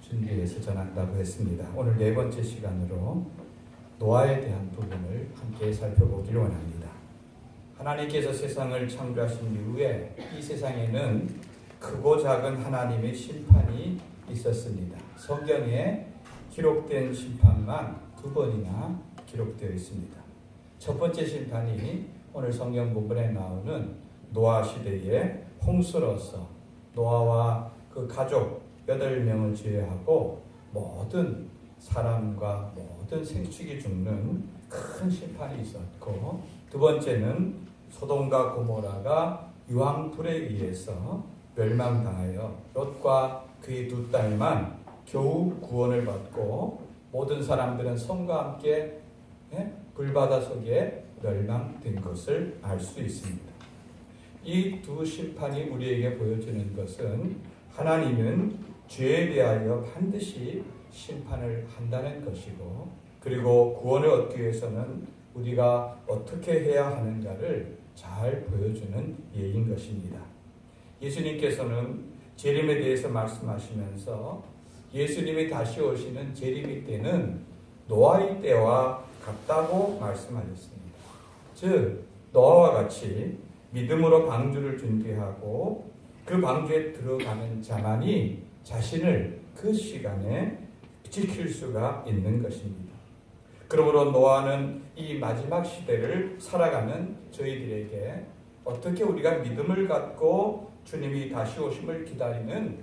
준비해서 전한다고 했습니다. 오늘 네 번째 시간으로 노아에 대한 부분을 함께 살펴보기를 원합니다. 하나님께서 세상을 창조하신 이후에 이 세상에는 크고 작은 하나님의 심판이 있었습니다. 성경에 기록된 심판만 2번이나 기록되어 있습니다. 첫 번째 심판이 오늘 성경 본문에 나오는 노아 시대의 홍수로서 노아와 그 가족 8명을 제외하고 모든 사람과 모든 생축이 죽는 큰 심판이 있었고, 두 번째는 소돔과 고모라가 유황불에 의해서 멸망당하여 롯과 그의 2딸만 겨우 구원을 받고 모든 사람들은 성과 함께 불바다 속에 멸망된 것을 알 수 있습니다. 이 두 심판이 우리에게 보여주는 것은 하나님은 죄에 대하여 반드시 심판을 한다는 것이고, 그리고 구원을 얻기 위해서는 우리가 어떻게 해야 하는가를 잘 보여주는 예인 것입니다. 예수님께서는 재림에 대해서 말씀하시면서 예수님이 다시 오시는 재림의 때는 노아의 때와 같다고 말씀하셨습니다. 즉 노아와 같이 믿음으로 방주를 준비하고 그 방주에 들어가는 자만이 자신을 그 시간에 지킬 수가 있는 것입니다. 그러므로 노아는 이 마지막 시대를 살아가는 저희들에게 어떻게 우리가 믿음을 갖고 주님이 다시 오심을 기다리는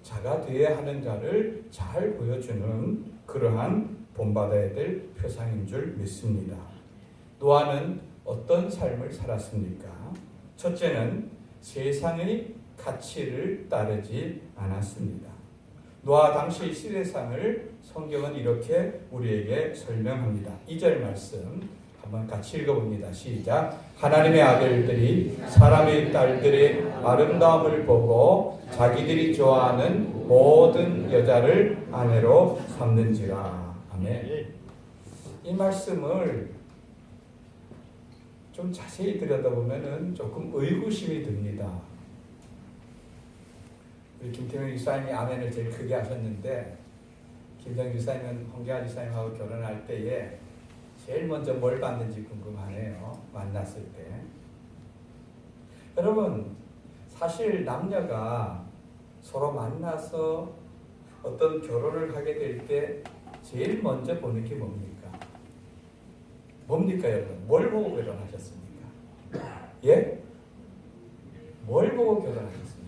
자가 되어야 하는가를 잘 보여주는 그러한 본받아야 될 표상인 줄 믿습니다. 노아는 어떤 삶을 살았습니까? 첫째는 세상의 가치를 따르지 않았습니다. 노아 당시 시대상을 성경은 이렇게 우리에게 설명합니다. 2절 말씀 한번 같이 읽어봅니다. 시작. 하나님의 아들들이 사람의 딸들의 아름다움을 보고 자기들이 좋아하는 모든 여자를 아내로 삼는지라. 아멘. 이 말씀을 좀 자세히 들여다보면 조금 의구심이 듭니다. 우리 김태명 유사님이 아멘을 제일 크게 하셨는데, 김태명 유사님은 홍계환 유사님하고 결혼할 때에 제일 먼저 뭘 받는지 궁금하네요. 만났을 때. 여러분, 사실 남녀가 서로 만나서 어떤 결혼을 하게 될 때 제일 먼저 보는 게 뭡니까? 뭡니까 여러분? 뭘 보고 결혼하셨습니까? 예? 뭘 보고 결혼하셨습니까?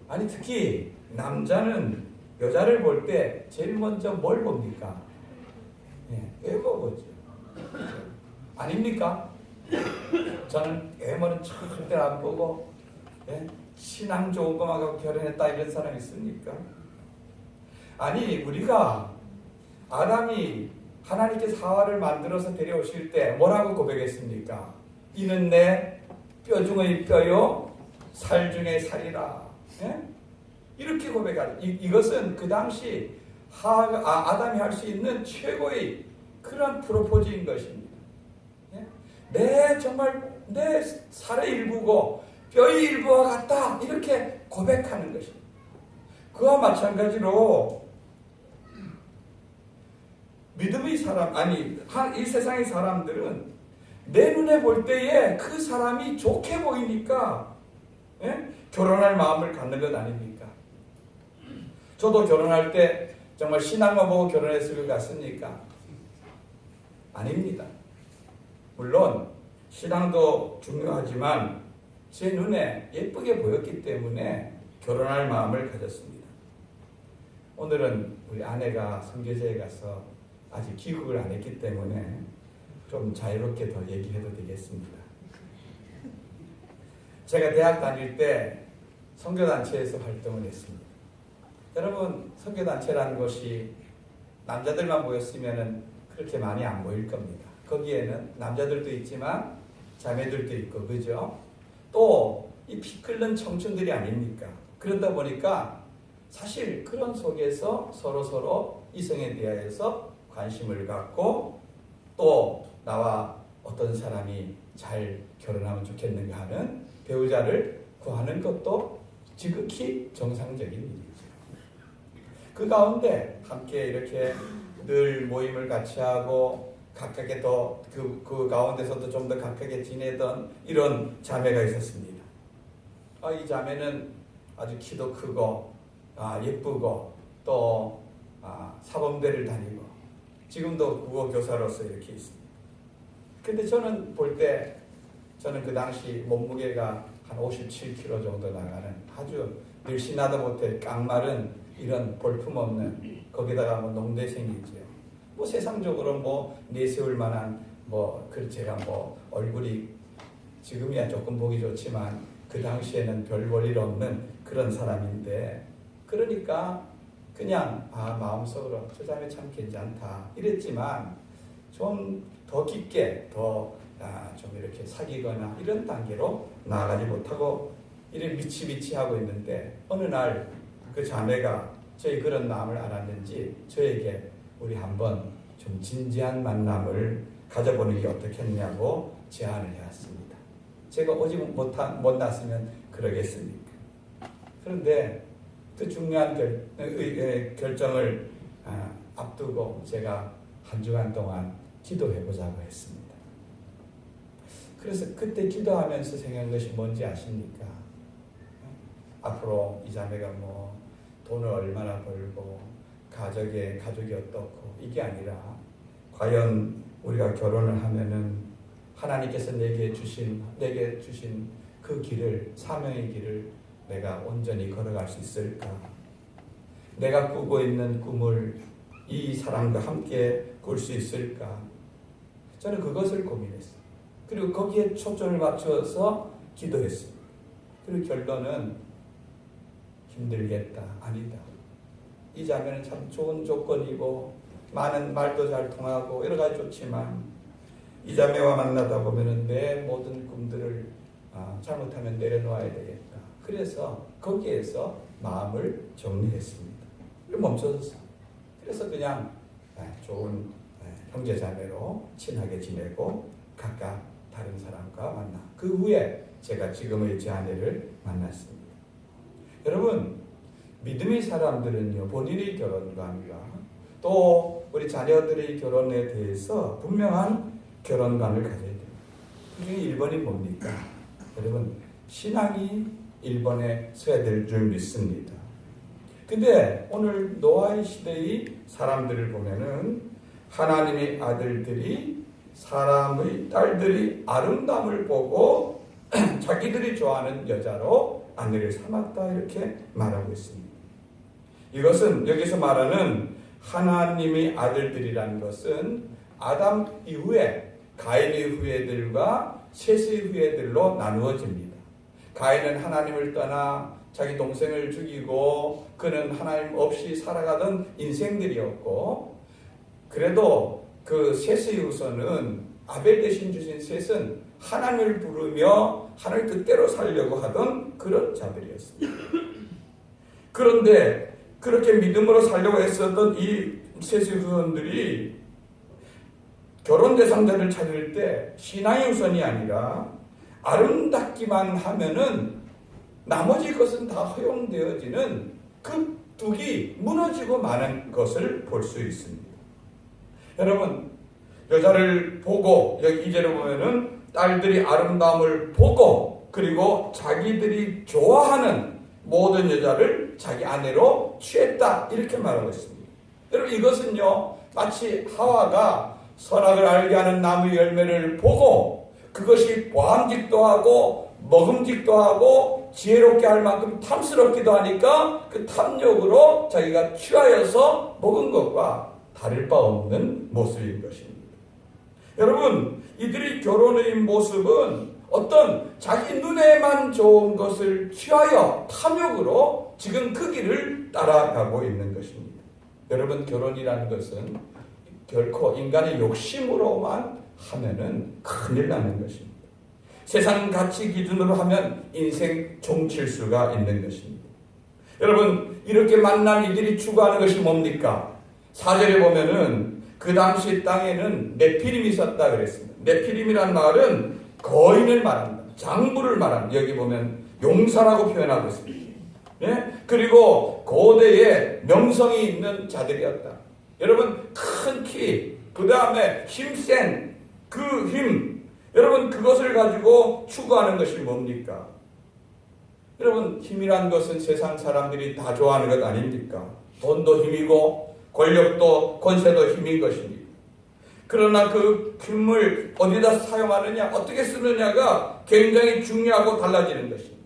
아니 특히 남자는 여자를 볼 때 제일 먼저 뭘 봅니까? 외모 보죠. 아닙니까? 저는 외모는 절대 안 보고 신앙 좋은 것만 결혼했다 이런 사람 있습니까? 아니 우리가 아담이 하나님께서 하와를 만들어서 데려오실 때 뭐라고 고백했습니까? 이는 내 뼈 중의 뼈요 살 중의 살이라. 이렇게 고백하죠. 이것은 그 당시 아담이 할 수 있는 최고의 그런 프로포즈인 것입니다. 정말 내 살의 일부고 뼈의 일부와 같다 이렇게 고백하는 것입니다. 그와 마찬가지로 믿음의 사람, 이 세상의 사람들은 내 눈에 볼 때에 그 사람이 좋게 보이니까 결혼할 마음을 갖는 것 아닙니까? 저도 결혼할 때 정말 신앙만 보고 결혼했을 것 같습니까? 아닙니다. 물론 신앙도 중요하지만 제 눈에 예쁘게 보였기 때문에 결혼할 마음을 가졌습니다. 오늘은 우리 아내가 선교제에 가서 아직 귀국을 안 했기 때문에 좀 자유롭게 더 얘기해도 되겠습니다. 제가 대학 다닐 때 선교단체에서 활동을 했습니다. 여러분, 선교단체라는 것이 남자들만 모였으면 그렇게 많이 안 모일 겁니다. 거기에는 남자들도 있지만 자매들도 있고, 그죠? 또 이 피 끓는 청춘들이 아닙니까? 그러다 보니까 사실 그런 속에서 서로 이성에 대하여서 관심을 갖고 또 나와 어떤 사람이 잘 결혼하면 좋겠는가 하는 배우자를 구하는 것도 지극히 정상적인 일이죠. 그 가운데 함께 이렇게 늘 모임을 같이 하고 각각의 그 가운데서도 좀 더 각각의 지내던 이런 자매가 있었습니다. 이 자매는 아주 키도 크고 예쁘고 또 사범대를 다니고 지금도 국어 교사로서 이렇게 있습니다. 근데 저는 볼 때 저는 그 당시 몸무게가 한 57kg 정도 나가는 아주 늘씬하다 못해 깡마른 이런 볼품없는 거기다가 뭐 농대생이지요. 뭐 세상적으로 뭐 내세울 만한 제가 얼굴이 지금이야 조금 보기 좋지만 그 당시에는 별 볼일 없는 그런 사람인데 그러니까 그냥 마음속으로 저 자매 참 괜찮다 이랬지만 좀 더 깊게 좀 이렇게 사귀거나 이런 단계로 나아가지 못하고 이래 미치미치하고 있는데 어느 날 그 자매가 저희 그런 마음을 알았는지 저에게 우리 한번 좀 진지한 만남을 가져보는 게 어떻겠냐고 제안을 해왔습니다. 제가 오지 못 났으면 그러겠습니까? 그런데 그 중요한 결정을 앞두고 제가 한 주간 동안 기도해보자고 했습니다. 그래서 그때 기도하면서 생각한 것이 뭔지 아십니까? 앞으로 이 자매가 돈을 얼마나 벌고 가족이 어떻고 이게 아니라 과연 우리가 결혼을 하면은 하나님께서 내게 주신 그 길을 사명의 길을 내가 온전히 걸어갈 수 있을까? 내가 꾸고 있는 꿈을 이 사람과 함께 꿀 수 있을까? 저는 그것을 고민했어요. 그리고 거기에 초점을 맞춰서 기도했습니다. 그리고 결론은 힘들겠다. 아니다. 이 자매는 참 좋은 조건이고 많은 말도 잘 통하고 여러 가지 좋지만 이 자매와 만나다 보면은 내 모든 꿈들을 잘못하면 내려놓아야 되겠다. 그래서 거기에서 마음을 정리했습니다. 그리고 멈춰졌어요. 그래서 그냥 좋은 형제 자매로 친하게 지내고 각각 다른 사람과 만나. 그 후에 제가 지금의 제 아내를 만났습니다. 여러분, 믿음의 사람들은요, 본인의 결혼관과 또 우리 자녀들의 결혼에 대해서 분명한 결혼관을 가져야 돼요. 그 중에 1번이 뭡니까? 여러분, 신앙이 1번에 서야 될 줄 믿습니다. 근데 오늘 노아의 시대의 사람들을 보면은 하나님의 아들들이 사람의 딸들이 아름다움을 보고 자기들이 좋아하는 여자로 아내를 삼았다 이렇게 말하고 있습니다. 이것은 여기서 말하는 하나님의 아들들이라는 것은 아담 이후에 가인의 후예들과 셋의 후예들로 나누어집니다. 가인은 하나님을 떠나 자기 동생을 죽이고 그는 하나님 없이 살아가던 인생들이었고 그래도 그 셋의 후손은 아벨 대신 주신 셋은 하나님을 부르며 하나님 뜻대로 살려고 하던 그런 자들이었습니다. 그런데 그렇게 믿음으로 살려고 했었던 이 셋의 후손들이 결혼 대상자를 찾을 때 신앙의 우선이 아니라 아름답기만 하면은 나머지 것은 다 허용되어지는 그 뚝이 무너지고 마는 것을 볼 수 있습니다. 여러분, 여자를 보고 여기 2절에 보면은 딸들이 아름다움을 보고 그리고 자기들이 좋아하는 모든 여자를 자기 아내로 취했다 이렇게 말하고 있습니다. 여러분, 이것은요 마치 하와가 선악을 알게 하는 나무의 열매를 보고 그것이 보암직도 하고 먹음직도 하고 지혜롭게 할 만큼 탐스럽기도 하니까 그 탐욕으로 자기가 취하여서 먹은 것과 다를 바 없는 모습인 것입니다. 여러분, 이들이 결혼의 모습은 어떤 자기 눈에만 좋은 것을 취하여 탐욕으로 지금 그 길을 따라가고 있는 것입니다. 여러분, 결혼이라는 것은 결코 인간의 욕심으로만 하면은 큰일 나는 것입니다. 세상 가치 기준으로 하면 인생 종칠 수가 있는 것입니다. 여러분, 이렇게 만난 이들이 추구하는 것이 뭡니까? 4절에 보면은 그 당시 땅에는 네피림이 있었다 그랬습니다. 네피림이란 말은 거인을 말합니다. 장부를 말합니다. 여기 보면 용사라고 표현하고 있습니다. 그리고 고대에 명성이 있는 자들이었다. 여러분, 큰 키, 그 다음에 힘센 그 힘, 여러분 그것을 가지고 추구하는 것이 뭡니까? 여러분, 힘이란 것은 세상 사람들이 다 좋아하는 것 아닙니까? 돈도 힘이고 권력도 권세도 힘인 것입니다. 그러나 그 힘을 어디다 사용하느냐, 어떻게 쓰느냐가 굉장히 중요하고 달라지는 것입니다.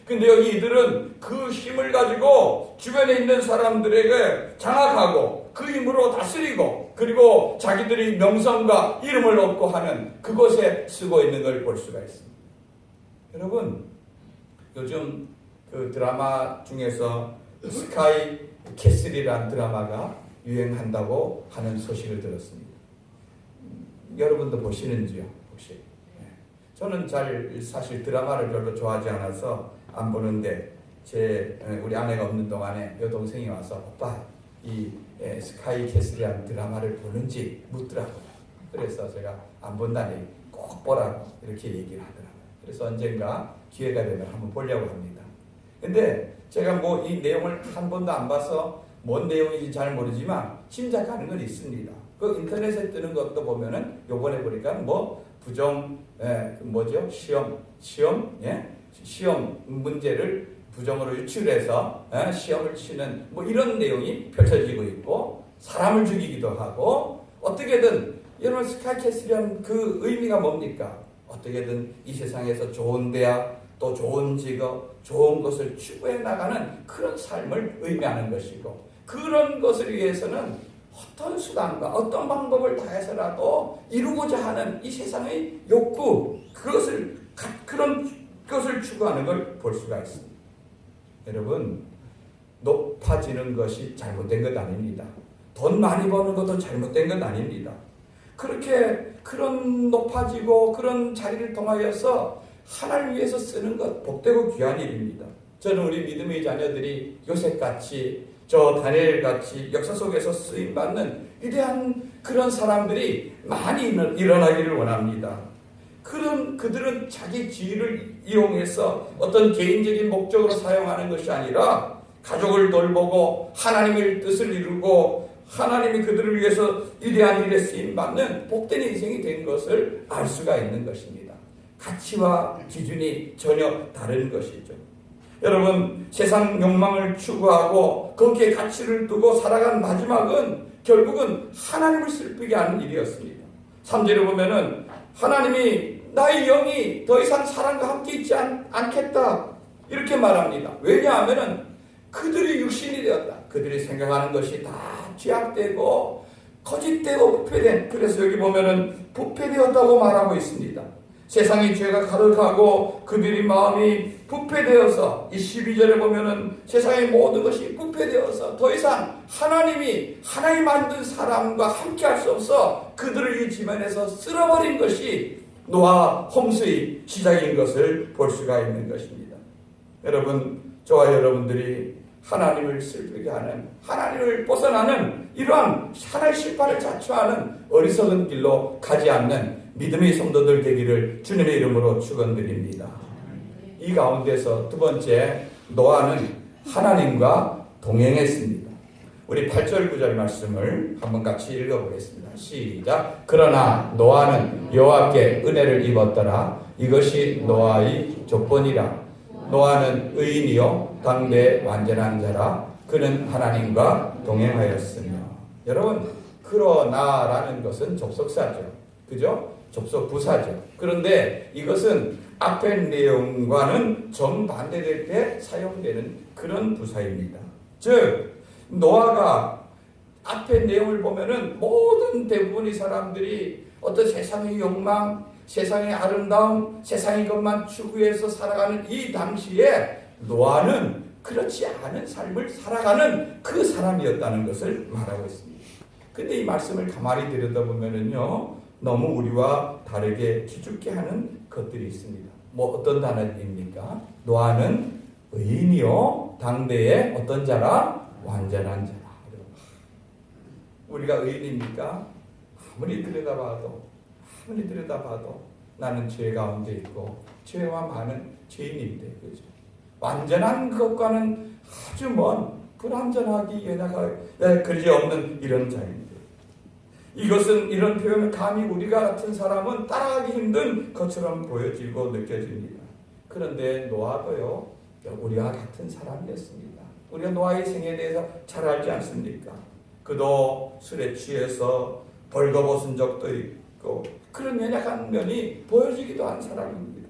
근데 여기 이들은 그 힘을 가지고 주변에 있는 사람들에게 장악하고 그 힘으로 다스리고 그리고 자기들이 명성과 이름을 얻고 하는 그것에 쓰고 있는 걸 볼 수가 있습니다. 여러분, 요즘 그 드라마 중에서 스카이 캐슬이라는 드라마가 유행한다고 하는 소식을 들었습니다. 여러분도 보시는지요? 혹시? 저는 사실 드라마를 별로 좋아하지 않아서 안 보는데 우리 아내가 없는 동안에 여동생이 와서 오빠 이 스카이 캐슬이라는 드라마를 보는지 묻더라고요. 그래서 제가 안 본다니 꼭 보라고 이렇게 얘기를 하더라고요. 그래서 언젠가 기회가 되면 한번 보려고 합니다. 근데 제가 뭐 이 내용을 한 번도 안 봐서 뭔 내용인지 잘 모르지만 짐작하는 건 있습니다. 그 인터넷에 뜨는 것도 보면은 요번에 보니까 뭐 부정 시험 문제를 부정으로 유출해서 시험을 치는 뭐 이런 내용이 펼쳐지고 있고 사람을 죽이기도 하고 어떻게든 여러분 스카이캐슬이라는 그 의미가 뭡니까? 어떻게든 이 세상에서 좋은 대학 또 좋은 직업 좋은 것을 추구해 나가는 그런 삶을 의미하는 것이고 그런 것을 위해서는 어떤 수단과 어떤 방법을 다해서라도 이루고자 하는 이 세상의 욕구 그런 것을 추구하는 걸 볼 수가 있습니다. 여러분, 높아지는 것이 잘못된 것 아닙니다. 돈 많이 버는 것도 잘못된 것 아닙니다. 그런 높아지고 그런 자리를 통하여서 하나를 위해서 쓰는 것 복되고 귀한 일입니다. 저는 우리 믿음의 자녀들이 요셉같이 저 다니엘같이 역사 속에서 쓰임받는 위대한 그런 사람들이 많이 일어나기를 원합니다. 그들은 자기 지위를 이용해서 어떤 개인적인 목적으로 사용하는 것이 아니라 가족을 돌보고 하나님의 뜻을 이루고 하나님이 그들을 위해서 위대한 일에 쓰임받는 복된 인생이 된 것을 알 수가 있는 것입니다. 가치와 기준이 전혀 다른 것이죠. 여러분, 세상 욕망을 추구하고 거기에 가치를 두고 살아간 마지막은 결국은 하나님을 슬프게 하는 일이었습니다. 3절에 보면은 하나님이 나의 영이 더 이상 사람과 함께 있지 않겠다 이렇게 말합니다. 왜냐하면은 그들이 육신이 되었다. 그들이 생각하는 것이 다 죄악되고 거짓되고 부패된, 그래서 여기 보면은 부패되었다고 말하고 있습니다. 세상의 죄가 가득하고 그들의 마음이 부패되어서 이 12절에 보면은 세상의 모든 것이 부패되어서 더 이상 하나님이 만든 사람과 함께 할 수 없어 그들을 이 지면에서 쓸어버린 것이 노아 홍수의 시작인 것을 볼 수가 있는 것입니다. 여러분, 저와 여러분들이 하나님을 슬프게 하는, 하나님을 벗어나는 이러한 하나의 심판을 자초하는 어리석은 길로 가지 않는 믿음의 성도들 되기를 주님의 이름으로 축원드립니다. 이 가운데서 두 번째, 노아는 하나님과 동행했습니다. 우리 8절 9절 말씀을 한번 같이 읽어보겠습니다. 시작. 그러나 노아는 여호와께 은혜를 입었더라. 이것이 노아의 조건이라. 노아는 의인이요 당대 완전한 자라. 그는 하나님과 동행하였으며. 여러분, 그러나라는 것은 접속사죠. 그죠? 접속 부사죠. 그런데 이것은 앞에 내용과는 정반대될 때 사용되는 그런 부사입니다. 즉 노아가 앞에 내용을 보면은 모든 대부분의 사람들이 어떤 세상의 욕망, 세상의 아름다움, 세상의 것만 추구해서 살아가는 이 당시에 노아는 그렇지 않은 삶을 살아가는 그 사람이었다는 것을 말하고 있습니다. 근데 이 말씀을 가만히 들여다보면은요, 너무 우리와 다르게 기죽게 하는 것들이 있습니다. 뭐 어떤 단어입니까? 노아는 의인이요 당대의 어떤 자라? 완전한 자라. 우리가 의인입니까? 아무리 들여다봐도 나는 죄 가운데 있고 죄와 많은 죄인인데, 그죠? 완전한 것과는 아주 먼 불완전하기 그지 없는 이런 자인데, 이것은 이런 표현은 감히 우리가 같은 사람은 따라가기 힘든 것처럼 보여지고 느껴집니다. 그런데 노아도요, 우리와 같은 사람이었습니다. 우리가 노아의 생에 대해서 잘 알지 않습니까? 그도 술에 취해서 벌거벗은 적도 있고 그런 연약한 면이 보여지기도 한 사람입니다.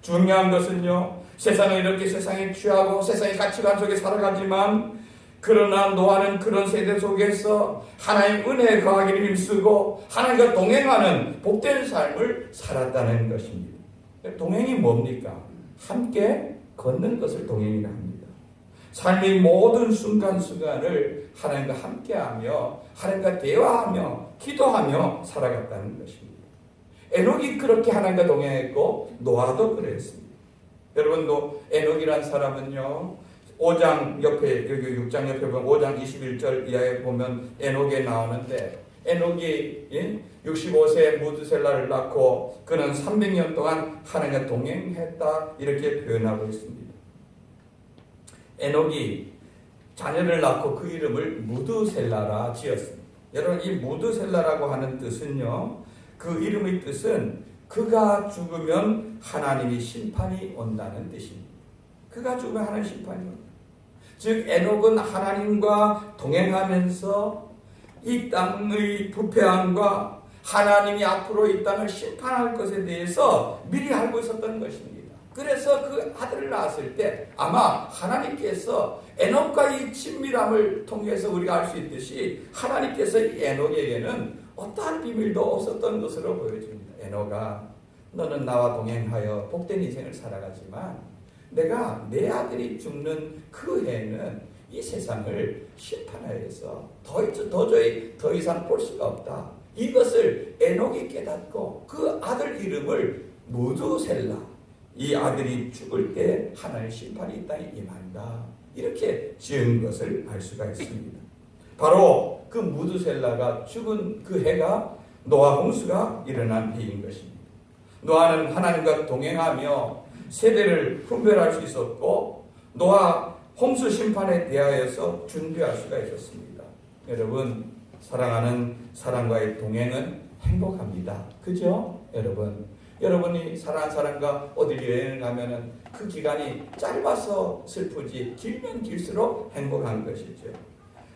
중요한 것은요, 세상은 이렇게 세상에 취하고 세상의 가치관 속에 살아가지만, 그러나 노아는 그런 세대 속에서 하나님 은혜에 거하기를 힘쓰고 하나님과 동행하는 복된 삶을 살았다는 것입니다. 동행이 뭡니까? 함께 걷는 것을 동행이라 합니다. 삶의 모든 순간순간을 하나님과 함께하며 하나님과 대화하며 기도하며 살아갔다는 것입니다. 에녹이 그렇게 하나님과 동행했고 노아도 그랬습니다. 여러분도 에녹이란 사람은요, 5장 옆에, 여기 6장 옆에 보면 5장 21절 이하에 보면 에녹에 나오는데, 에녹이 65세에 무드셀라를 낳고 그는 300년 동안 하나님과 동행했다, 이렇게 표현하고 있습니다. 에녹이 자녀를 낳고 그 이름을 무드셀라라 지었습니다. 여러분, 이 무드셀라라고 하는 뜻은요, 그 이름의 뜻은 그가 죽으면 하나님이 심판이 온다는 뜻입니다. 그가 죽으면 하나님 심판이 온다. 즉 에녹은 하나님과 동행하면서 이 땅의 부패함과 하나님이 앞으로 이 땅을 심판할 것에 대해서 미리 알고 있었던 것입니다. 그래서 그 아들을 낳았을 때 아마 하나님께서 에녹과의 친밀함을 통해서 우리가 알 수 있듯이 하나님께서 이 에녹에게는 어떠한 비밀도 없었던 것으로 보여집니다. 에녹아, 너는 나와 동행하여 복된 인생을 살아가지만 내가 내 아들이 죽는 그 해에는 이 세상을 심판하여서 도저히 더 이상 볼 수가 없다. 이것을 에녹이 깨닫고 그 아들 이름을 무두셀라, 이 아들이 죽을 때 하나님의 심판이 이 땅에 임한다, 이렇게 지은 것을 알 수가 있습니다. 바로 그 무두셀라가 죽은 그 해가 노아 홍수가 일어난 해인 것입니다. 노아는 하나님과 동행하며 세대를 분별할 수 있었고 노아 홍수 심판에 대하여서 준비할 수가 있었습니다. 여러분, 사랑하는 사람과의 동행은 행복합니다. 그죠? 여러분이 사랑하는 사람과 어디 여행을 가면은 그 기간이 짧아서 슬프지 길면 길수록 행복한 것이죠.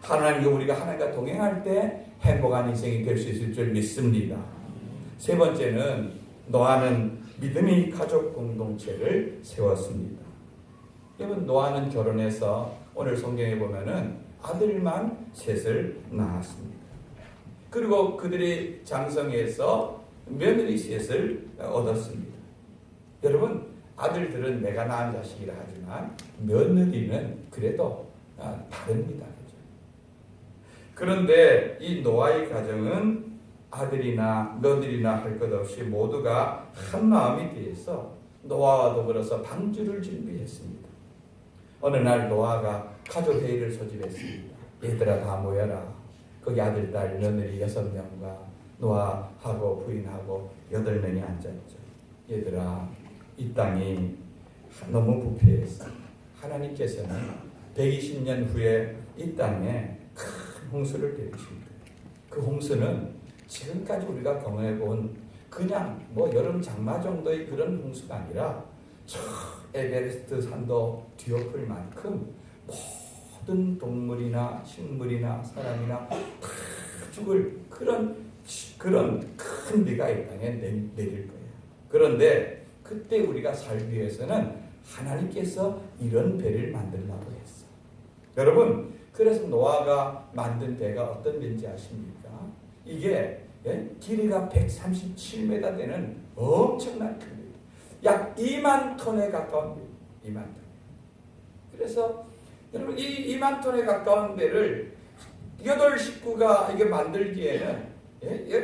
하나님과 우리가 하나님과 동행할 때 행복한 인생이 될 수 있을 줄 믿습니다. 세 번째는 노아는 믿음의 가족 공동체를 세웠습니다. 여러분, 노아는 결혼해서 오늘 성경에 보면은 아들만 셋을 낳았습니다. 그리고 그들이 장성해서 며느리 셋을 얻었습니다. 여러분, 아들들은 내가 낳은 자식이라 하지만 며느리는 그래도 다릅니다. 그런데 이 노아의 가정은 아들이나 며느리나 할 것 없이 모두가 한 마음이 되어서 노아와 더불어서 방주를 준비했습니다. 어느 날 노아가 가족회의를 소집했습니다. 얘들아, 다 모여라. 거기 아들, 딸, 며느리 6명과 노아하고 부인하고 8명이 앉았죠. 얘들아, 이 땅이 너무 부패했어. 하나님께서는 120년 후에 이 땅에 큰 홍수를 내리십니다. 그 홍수는 지금까지 우리가 경험해본 그냥 여름 장마 정도의 그런 홍수가 아니라 저 에베레스트 산도 뒤엎을 만큼 모든 동물이나 식물이나 사람이나 다 죽을 그런 큰 비가 이 땅에 내릴 거예요. 그런데 그때 우리가 살기 위해서는 하나님께서 이런 배를 만들라고 했어. 여러분, 그래서 노아가 만든 배가 어떤 배인지 아십니까? 이게 길이가 137m 되는 엄청난 큰 배. 약 2만 톤에 가까운 배. 2만 톤. 그래서 여러분, 이 2만 톤에 가까운 배를 8식구가 이게 만들기에는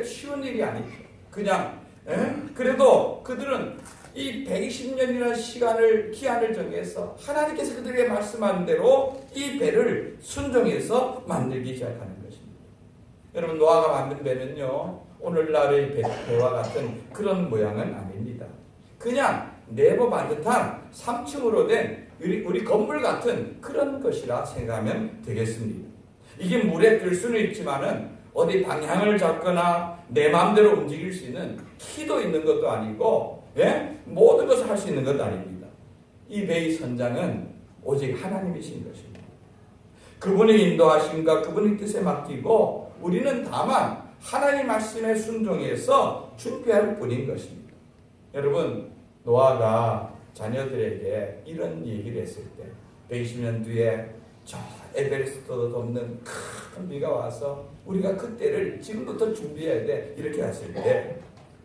쉬운 일이 아니죠. 그냥 그래도 그들은 이 120년이라는 기한을 정해서 하나님께서 그들에게 말씀한 대로 이 배를 순종해서 만들기 시작하는 것입니다. 여러분, 노아가 만든 배는요, 오늘날의 배와 같은 그런 모양은 아닙니다. 그냥 네모 반듯한 3층으로 된 우리 건물 같은 그런 것이라 생각하면 되겠습니다. 이게 물에 뜰 수는 있지만은 어디 방향을 잡거나 내 마음대로 움직일 수 있는 키도 있는 것도 아니고, 예? 모든 것을 할 수 있는 것도 아닙니다. 이 배의 선장은 오직 하나님이신 것입니다. 그분의 인도하심과 그분의 뜻에 맡기고 우리는 다만 하나님 말씀에 순종해서 준비할 뿐인 것입니다. 여러분, 노아가 자녀들에게 이런 얘기를 했을 때 120년 뒤에 저 에베레스트도 덮는 큰 비가 와서 우리가 그때를 지금부터 준비해야 돼, 이렇게 했을 때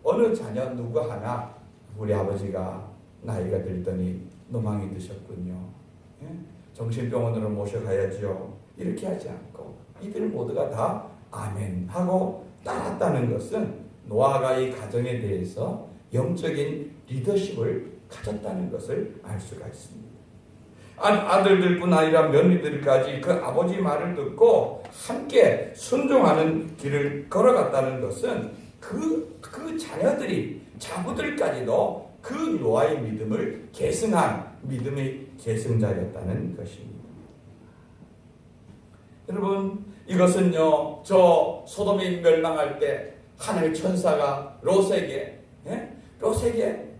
어느 자녀 누구 하나 우리 아버지가 나이가 들더니 노망이 드셨군요, 예? 정신병원으로 모셔가야지요, 이렇게 하지 않고 이들 모두가 다 아멘 하고 따랐다는 것은 노아가 이 가정에 대해서 영적인 리더십을 가졌다는 것을 알 수가 있습니다. 아들들뿐 아니라 며느리들까지 그 아버지 말을 듣고 함께 순종하는 길을 걸어갔다는 것은 그 자녀들이, 자부들까지도 그 노아의 믿음을 계승한 믿음의 계승자였다는 것입니다. 여러분, 이것은요, 저 소돔이 멸망할 때 하나님의 천사가 롯에게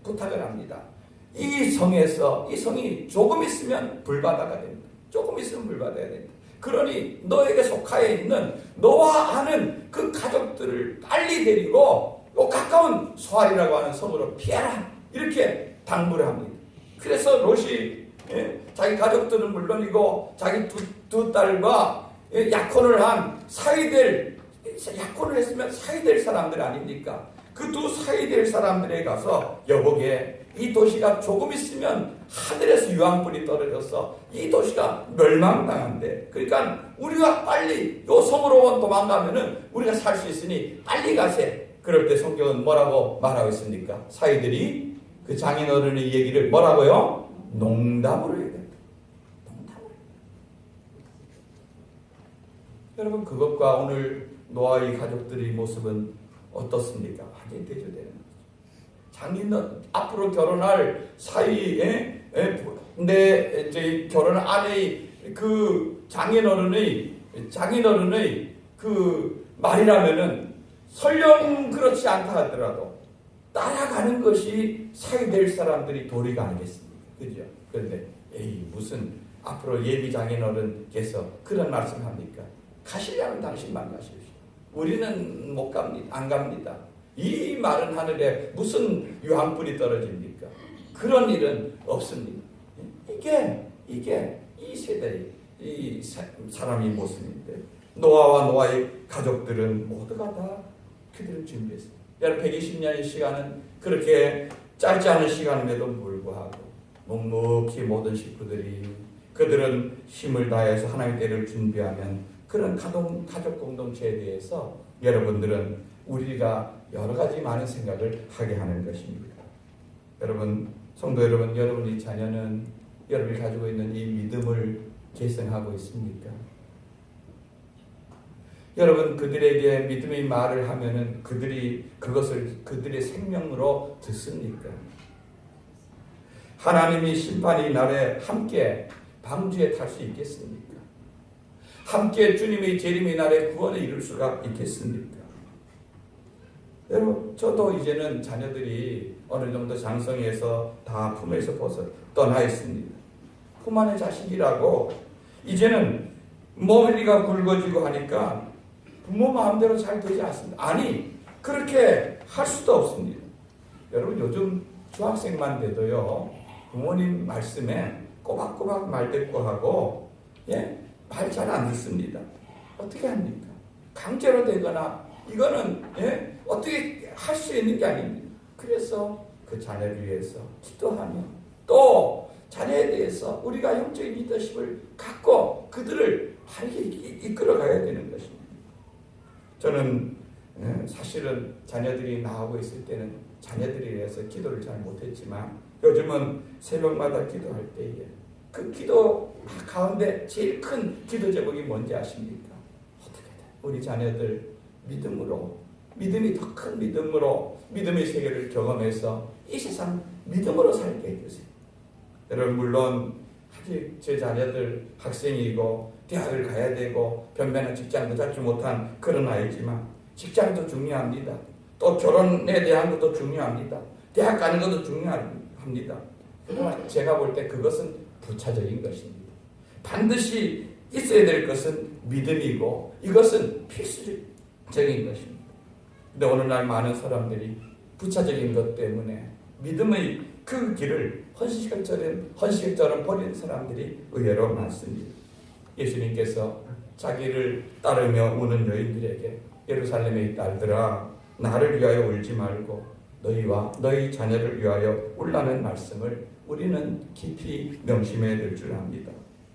부탁을 합니다. 이 성이 조금 있으면 불바다가 됩니다. 조금 있으면 불바다가 됩니다. 그러니 너에게 속하여 있는 너와 아는 그 가족들을 빨리 데리고 가까운 소알이라고 하는 성으로 피해라, 이렇게 당부를 합니다. 그래서 롯이 자기 가족들은 물론이고 자기 두 딸과 약혼을 했으면 사이될 사람들 아닙니까? 그 두 사이될 사람들에 가서 여보게, 이 도시가 조금 있으면 하늘에서 유황불이 떨어져서 이 도시가 멸망당한대. 그러니까 우리가 빨리 요 성으로 도망가면은 우리가 살 수 있으니 빨리 가세. 그럴 때 성경은 뭐라고 말하고 있습니까? 사이들이 그 장인어른의 얘기를 뭐라고요? 농담으로 해야 된다. 농담으로. 여러분, 그것과 오늘 노아의 가족들의 모습은 어떻습니까? 완전히 대조되는 거죠. 장인어른, 앞으로 결혼할 사이에 내 결혼 아내의 그 장인어른의 그 말이라면은 설령 그렇지 않다 하더라도 따라가는 것이 사이될 사람들이 도리가 아니겠습니까? 그죠? 그런데 무슨 앞으로 예비 장인어른께서 그런 말씀합니까? 가시려면 당신만 가십시오. 우리는 못 갑니다. 안 갑니다. 이 마른 하늘에 무슨 유황불이 떨어집니까? 그런 일은 없습니다. 이게 이 세대의 이 사람의 모습인데, 노아와 노아의 가족들은 모두가 다 그들을 준비했습니다. 여러분, 120년의 시간은 그렇게 짧지 않은 시간임에도 불구하고 묵묵히 모든 식구들이 그들은 힘을 다해서 하나님의 때를 준비하면 그런 가족 공동체에 대해서 여러분들은 우리가 여러 가지 많은 생각을 하게 하는 것입니다. 여러분, 성도 여러분, 여러분의 자녀는 여러분이 가지고 있는 이 믿음을 계승하고 있습니까? 여러분, 그들에게 믿음의 말을 하면은 그들이 그것을 그들의 생명으로 듣습니까? 하나님이 심판의 날에 함께 방주에 탈 수 있겠습니까? 함께 주님의 재림의 날에 구원에 이룰 수가 있겠습니까? 여러분, 저도 이제는 자녀들이 어느 정도 장성해서 다 품에서 벗어 떠나 있습니다. 품 안의 자식이라고 이제는 머리가 굵어지고 하니까 부모 마음대로 잘 되지 않습니다. 아니, 그렇게 할 수도 없습니다. 여러분, 요즘 중학생만 돼도요, 부모님 말씀에 꼬박꼬박 말대꾸하고 말 잘 안 듣습니다. 어떻게 합니까? 강제로 되거나 이거는 어떻게 할 수 있는 게 아닙니다. 그래서 그 자녀를 위해서 기도하며 또 자녀에 대해서 우리가 영적인 리더십을 갖고 그들을 바르게 이끌어가야 되는 것입니다. 저는 사실은 자녀들이 나오고 있을 때는 자녀들에 대해서 기도를 잘 못했지만 요즘은 새벽마다 기도할 때에 그 기도 가운데 제일 큰 기도 제목이 뭔지 아십니까? 어떻게든 우리 자녀들 믿음이 더 큰 믿음으로 믿음의 세계를 경험해서 이 세상 믿음으로 살게 해주세요. 여러분, 물론 아직 제 자녀들 학생이고 대학을 가야 되고 변변한 직장도 잡지 못한 그런 아이지만 직장도 중요합니다. 또 결혼에 대한 것도 중요합니다. 대학 가는 것도 중요합니다. 그러나 제가 볼 때 그것은 부차적인 것입니다. 반드시 있어야 될 것은 믿음이고 이것은 필수적인 것입니다. 근데 오늘날 많은 사람들이 부차적인 것 때문에 믿음의 그 길을 헌시처럼 버리는 사람들이 의외로 많습니다. 예수님께서 자기를 따르며 우는 여인들에게 예루살렘의 딸들아 나를 위하여 울지 말고 너희와 너희 자녀를 위하여 울라는 말씀을 우리는 깊이 명심해야 될 줄 압니다.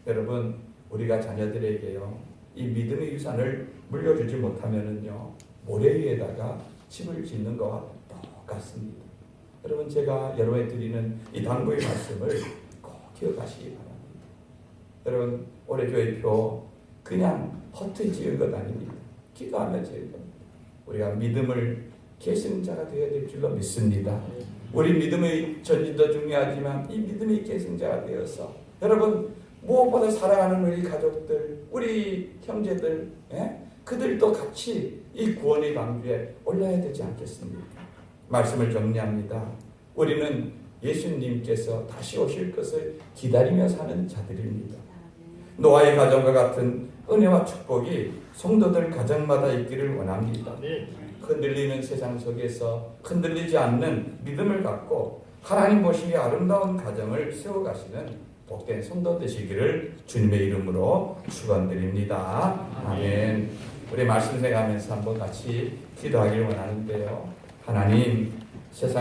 여러분 우리가 자녀들에게요 이 믿음의 유산을 물려주지 못하면은요 모래 위에다가 집을 짓는 것과 똑같습니다. 여러분 제가 여러분에 드리는 이 당부의 말씀을 꼭 기억하시기 바랍니다. 여러분 올해 교회표 그냥 허투루 지은 것 아닙니다. 기도하며 지은 겁니다. 우리가 믿음을 계승자가 되어야 될 줄로 믿습니다. 우리 믿음의 전진도 중요하지만 이 믿음의 계승자가 되어서 여러분 무엇보다 사랑하는 우리 가족들, 우리 형제들, 그들도 같이 이 구원의 방주에 올라야 되지 않겠습니까? 말씀을 정리합니다. 우리는 예수님께서 다시 오실 것을 기다리며 사는 자들입니다. 노아의 가정과 같은 은혜와 축복이 성도들 가정마다 있기를 원합니다. 흔들리는 세상 속에서 흔들리지 않는 믿음을 갖고 하나님 보시기에 아름다운 가정을 세워가시는 복된 성도 되시기를 주님의 이름으로 축원드립니다. 아멘. 우리 말씀 생각하면서 한번 같이 기도하길 원하는데요. 하나님 세상